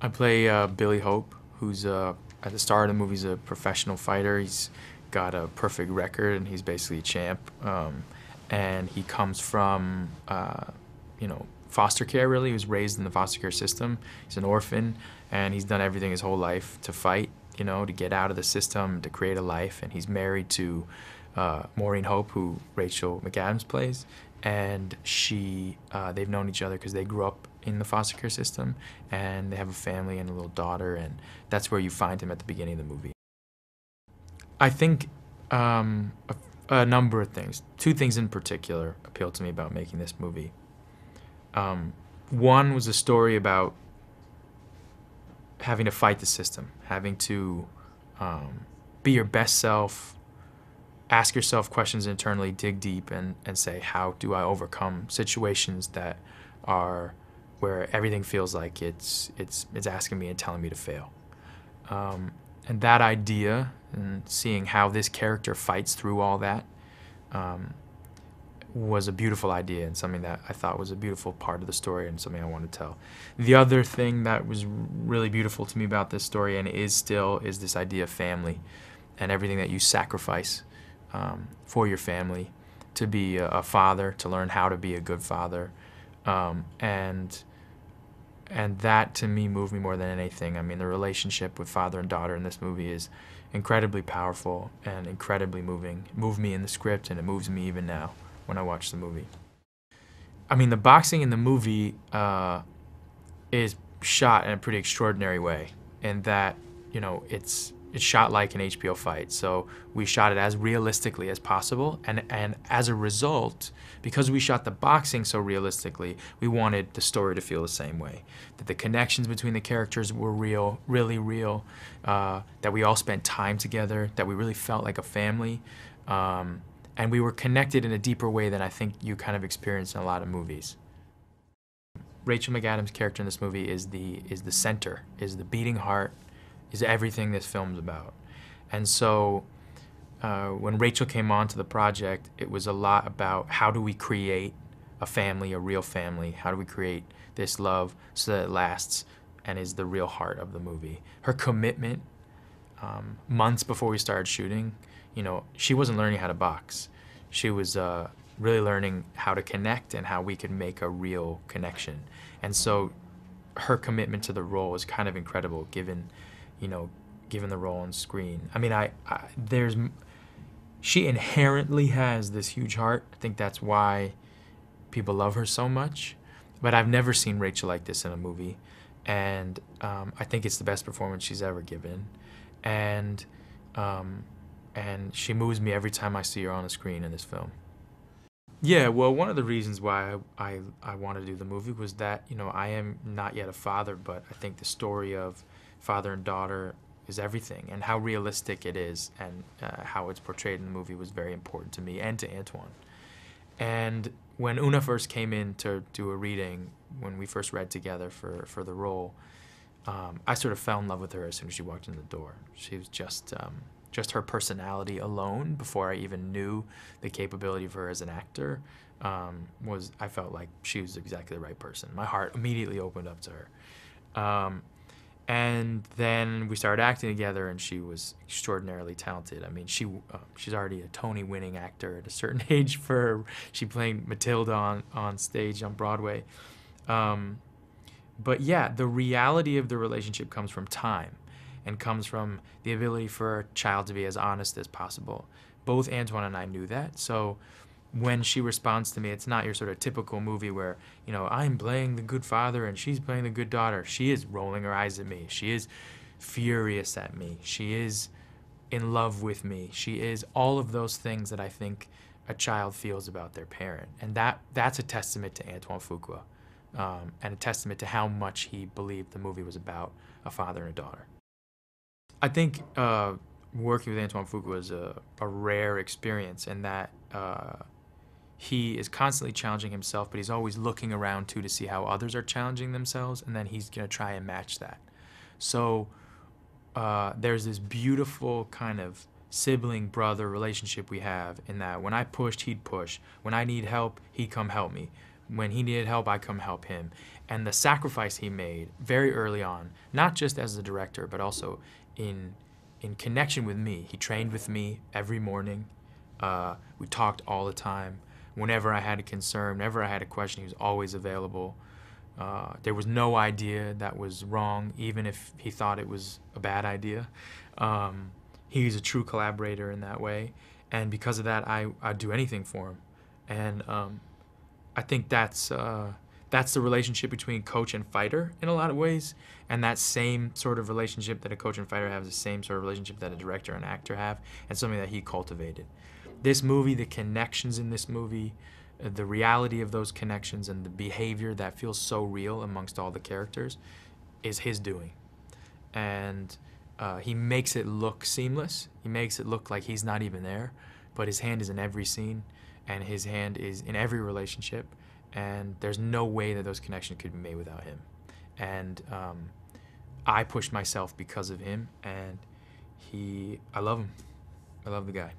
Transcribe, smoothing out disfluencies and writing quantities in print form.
I play Billy Hope, who's at the start of the movie, he's a professional fighter. He's got a perfect record, and he's basically a champ. And he comes from, foster care. Really, he was raised in the foster care system. He's an orphan, and he's done everything his whole life to fight, to get out of the system, to create a life. And he's married to Maureen Hope, who Rachel McAdams plays, and they've known each other because they grew up in the foster care system, and they have a family and a little daughter, and that's where you find him at the beginning of the movie. I think a number of things. Two things in particular appealed to me about making this movie. One was a story about having to fight the system, having to be your best self, ask yourself questions internally, dig deep, and say, how do I overcome situations that are where everything feels like it's asking me and telling me to fail. And that idea, and seeing how this character fights through all that, was a beautiful idea and something that I thought was a beautiful part of the story and something I wanted to tell. The other thing that was really beautiful to me about this story, and is this idea of family and everything that you sacrifice for your family, to be a father, to learn how to be a good father. And that, to me, moved me more than anything. I mean, the relationship with father and daughter in this movie is incredibly powerful and incredibly moving. It moved me in the script, and it moves me even now when I watch the movie. I mean, the boxing in the movie is shot in a pretty extraordinary way, in that, it's shot like an HBO fight. So we shot it as realistically as possible, and as a result, because we shot the boxing so realistically, we wanted the story to feel the same way. That the connections between the characters were real, really real, that we all spent time together, that we really felt like a family, and we were connected in a deeper way than I think you kind of experience in a lot of movies. Rachel McAdams' character in this movie is the center, is the beating heart, is everything this film's about. And so when Rachel came onto the project, it was a lot about how do we create a family, a real family? How do we create this love so that it lasts and is the real heart of the movie? Her commitment, months before we started shooting, she wasn't learning how to box. She was really learning how to connect and how we could make a real connection. And so her commitment to the role is kind of incredible, given the role on screen. I mean, she inherently has this huge heart. I think that's why people love her so much. But I've never seen Rachel like this in a movie, and I think it's the best performance she's ever given. And she moves me every time I see her on the screen in this film. Yeah, well, one of the reasons why I wanted to do the movie was that, I am not yet a father, but I think the story of father and daughter is everything, and how realistic it is, and how it's portrayed in the movie was very important to me and to Antoine. And when Una first came in to do a reading, when we first read together for the role, I sort of fell in love with her as soon as she walked in the door. She was just her personality alone, before I even knew the capability of her as an actor, I felt like she was exactly the right person. My heart immediately opened up to her. And then we started acting together, and she was extraordinarily talented. I mean, she's already a Tony-winning actor at a certain age for her. She played Matilda on stage on Broadway. But yeah, the reality of the relationship comes from time, and comes from the ability for a child to be as honest as possible. Both Antoine and I knew that, so when she responds to me, it's not your sort of typical movie where, I'm playing the good father and she's playing the good daughter. She is rolling her eyes at me. She is furious at me. She is in love with me. She is all of those things that I think a child feels about their parent. And that's a testament to Antoine Fuqua, and a testament to how much he believed the movie was about a father and a daughter. I think working with Antoine Fuqua is a rare experience, in that he is constantly challenging himself, but he's always looking around too to see how others are challenging themselves, and then he's going to try and match that. So there's this beautiful kind of sibling-brother relationship we have, in that when I pushed, he'd push. When I need help, he'd come help me. When he needed help, I come help him. And the sacrifice he made very early on, not just as a director, but also in connection with me. He trained with me every morning. We talked all the time. Whenever I had a concern, whenever I had a question, he was always available. There was no idea that was wrong, even if he thought it was a bad idea. He's a true collaborator in that way. And because of that, I'd do anything for him. And I think that's the relationship between coach and fighter in a lot of ways. And that same sort of relationship that a coach and fighter have is the same sort of relationship that a director and actor have, and something that he cultivated. This movie, the connections in this movie, the reality of those connections and the behavior that feels so real amongst all the characters is his doing. And he makes it look seamless. He makes it look like he's not even there, but his hand is in every scene, and his hand is in every relationship, and there's no way that those connections could be made without him. And I pushed myself because of him, and I love him. I love the guy.